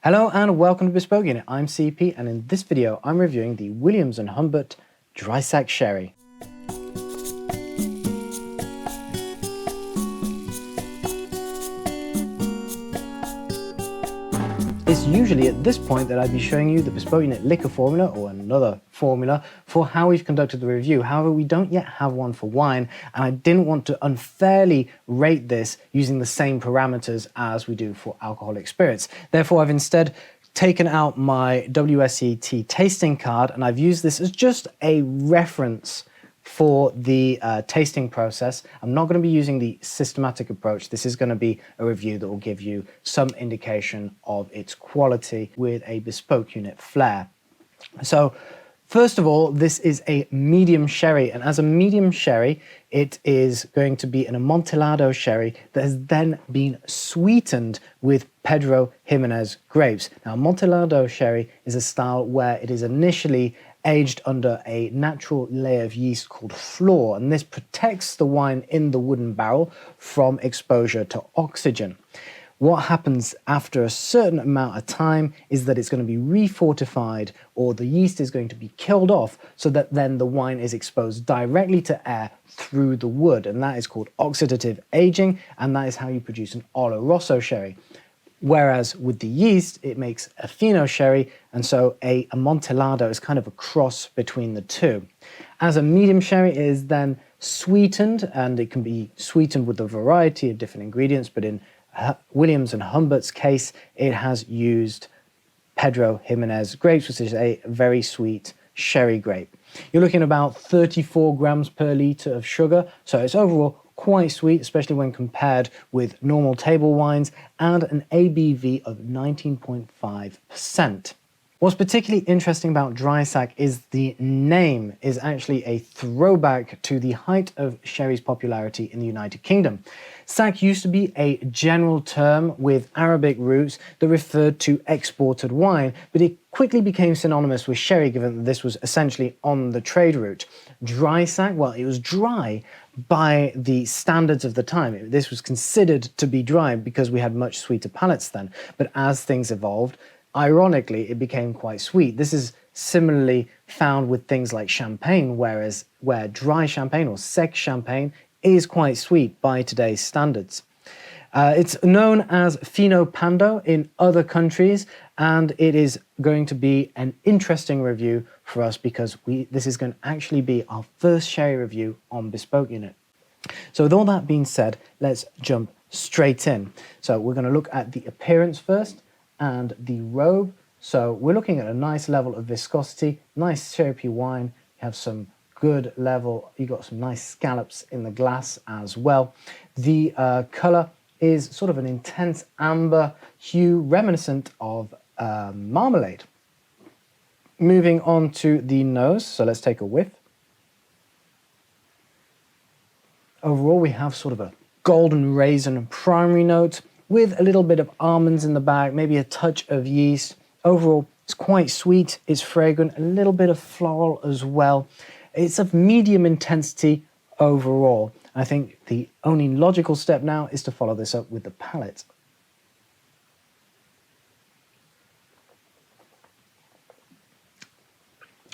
Hello and welcome to Bespoke Unit. I'm CP, and in this video I'm reviewing the Williams & Humbert Dry Sack Sherry. It's usually at this point that I'd be showing you the Bespoke Unit liquor formula, or another formula, for how we've conducted the review. However, we don't yet have one for wine, and I didn't want to unfairly rate this using the same parameters as we do for alcoholic spirits. Therefore, I've instead taken out my WSET tasting card, and I've used this as just a reference for the tasting process. I'm not going to be using the systematic approach. This is going to be a review that will give you some indication of its quality with a Bespoke Unit flair. So first of all, this is a medium sherry, and as a medium sherry, it is going to be an amontillado sherry that has then been sweetened with Pedro Ximenez grapes. Now, amontillado sherry is a style where it is initially aged under a natural layer of yeast called flor, and this protects the wine in the wooden barrel from exposure to oxygen. What happens after a certain amount of time is that it's going to be refortified, or the yeast is going to be killed off, so that then the wine is exposed directly to air through the wood, and that is called oxidative aging, and that is how you produce an Oloroso sherry. Whereas with the yeast, it makes a Fino sherry, and so a amontillado is kind of a cross between the two. As a medium sherry, it is then sweetened, and it can be sweetened with a variety of different ingredients, but in Williams & Humbert's case, it has used Pedro Ximenez grapes, which is a very sweet sherry grape. You're looking at about 34 grams per litre of sugar, so it's overall quite sweet, especially when compared with normal table wines, and an ABV of 19.5%. What's particularly interesting about dry sack is the name is actually a throwback to the height of sherry's popularity in the United Kingdom. Sack used to be a general term with Arabic roots that referred to exported wine, but it quickly became synonymous with sherry, given that this was essentially on the trade route. Dry sack, well, it was dry by the standards of the time. This was considered to be dry because we had much sweeter palates then, but as things evolved, ironically, it became quite sweet. This is similarly found with things like champagne, where dry champagne or sec champagne is quite sweet by today's standards. It's known as Fino Pando in other countries, and it is going to be an interesting review for us because this is going to actually be our first sherry review on Bespoke Unit. So with all that being said, let's jump straight in. So we're going to look at the appearance first and the robe. So we're looking at a nice level of viscosity, nice syrupy wine. You have some good level, you got some nice scallops in the glass as well. The color is sort of an intense amber hue reminiscent of marmalade. Moving on to the nose, so let's take a whiff. Overall, we have sort of a golden raisin primary note with a little bit of almonds in the back, maybe a touch of yeast. Overall, it's quite sweet, it's fragrant, a little bit of floral as well. It's of medium intensity overall. I think the only logical step now is to follow this up with the palate.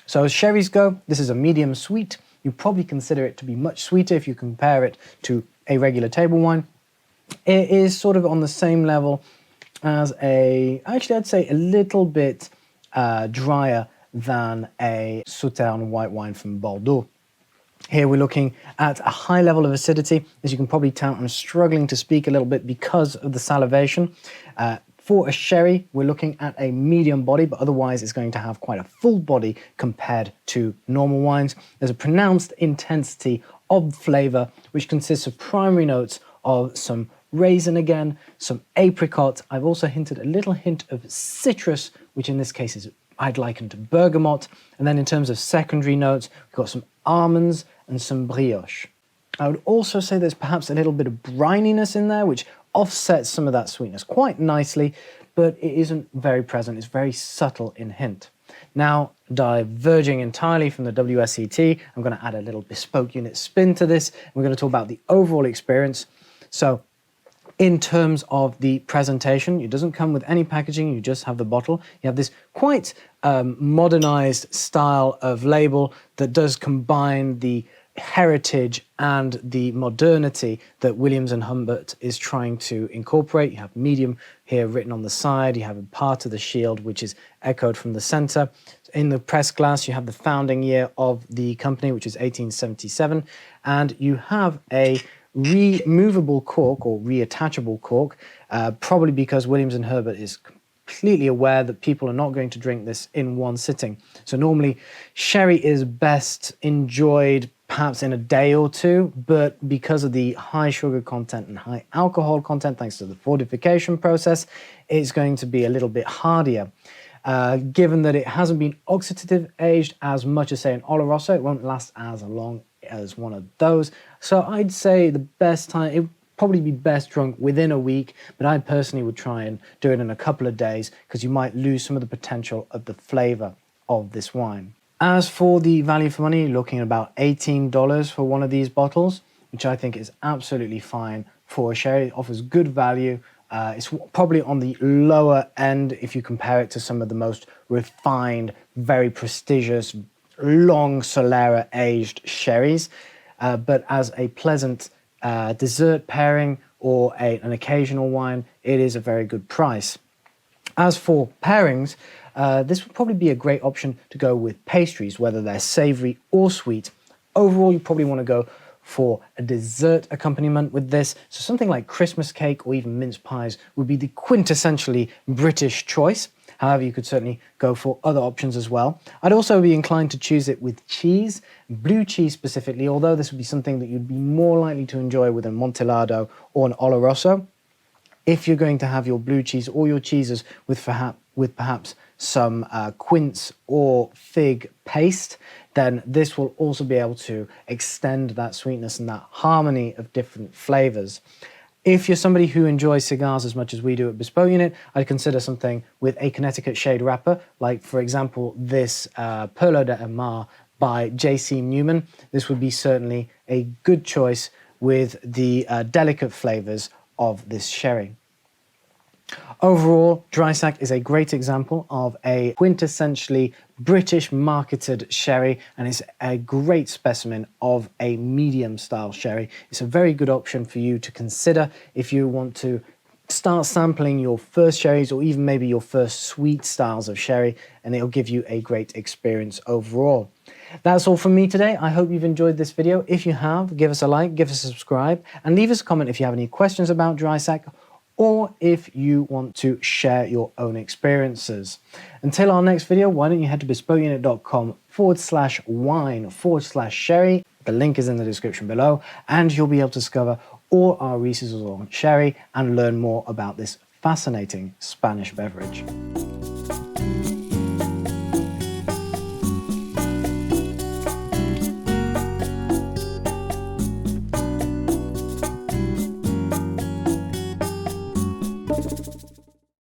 So as sherries go, this is a medium sweet. You probably consider it to be much sweeter if you compare it to a regular table wine. It is sort of on the same level as actually I'd say a little bit drier than a Sauternes white wine from Bordeaux. Here we're looking at a high level of acidity. As you can probably tell, I'm struggling to speak a little bit because of the salivation. For a sherry, we're looking at a medium body, but otherwise it's going to have quite a full body compared to normal wines. There's a pronounced intensity of flavor, which consists of primary notes of some raisin again, some apricot. I've also hinted a little hint of citrus, which in this case is I'd liken to bergamot. And then in terms of secondary notes, we've got some almonds and some brioche. I would also say there's perhaps a little bit of brininess in there, which offsets some of that sweetness quite nicely, but it isn't very present. It's very subtle in hint. Now, diverging entirely from the WSET, I'm going to add a little Bespoke Unit spin to this. We're going to talk about the overall experience. So In terms of the presentation, it doesn't come with any packaging, you just have the bottle. You have this quite modernized style of label that does combine the heritage and the modernity that Williams & Humbert is trying to incorporate. You have medium here written on the side, you have a part of the shield which is echoed from the center. In the press glass, you have the founding year of the company, which is 1877, and you have a removable cork or reattachable cork, probably because Williams & Humbert is completely aware that people are not going to drink this in one sitting. So normally sherry is best enjoyed perhaps in a day or two, but because of the high sugar content and high alcohol content, thanks to the fortification process, it's going to be a little bit hardier. Given that it hasn't been oxidative aged as much as, say, an Oloroso, it won't last as long as one of those. So I'd say the best time, it would probably be best drunk within a week, but I personally would try and do it in a couple of days because you might lose some of the potential of the flavor of this wine. As for the value for money, looking at about $18 for one of these bottles, which I think is absolutely fine for a sherry. It offers good value. It's probably on the lower end if you compare it to some of the most refined, very prestigious, long Solera aged sherries. But as a pleasant dessert pairing or an occasional wine, it is a very good price. As for pairings, this would probably be a great option to go with pastries, whether they're savory or sweet. Overall, you probably want to go for a dessert accompaniment with this. So something like Christmas cake or even mince pies would be the quintessentially British choice. However, you could certainly go for other options as well. I'd also be inclined to choose it with cheese, blue cheese specifically, although this would be something that you'd be more likely to enjoy with an amontillado or an Oloroso. If you're going to have your blue cheese or your cheeses with perhaps some quince or fig paste, then this will also be able to extend that sweetness and that harmony of different flavors. If you're somebody who enjoys cigars as much as we do at Bespoke Unit, I'd consider something with a Connecticut shade wrapper, like for example this Perlo de Amar by J.C. Newman. This would be certainly a good choice with the delicate flavors of this sherry. Overall, Dreisack is a great example of a quintessentially British marketed sherry, and it's a great specimen of a medium style sherry. It's a very good option for you to consider if you want to start sampling your first sherries or even maybe your first sweet styles of sherry, and it'll give you a great experience overall. That's all from me today. I hope you've enjoyed this video. If you have, give us a like, give us a subscribe, and leave us a comment if you have any questions about Dreisack, or if you want to share your own experiences. Until our next video, why don't you head to bespokeunit.com/wine/sherry. The link is in the description below, and you'll be able to discover all our resources on sherry and learn more about this fascinating Spanish beverage.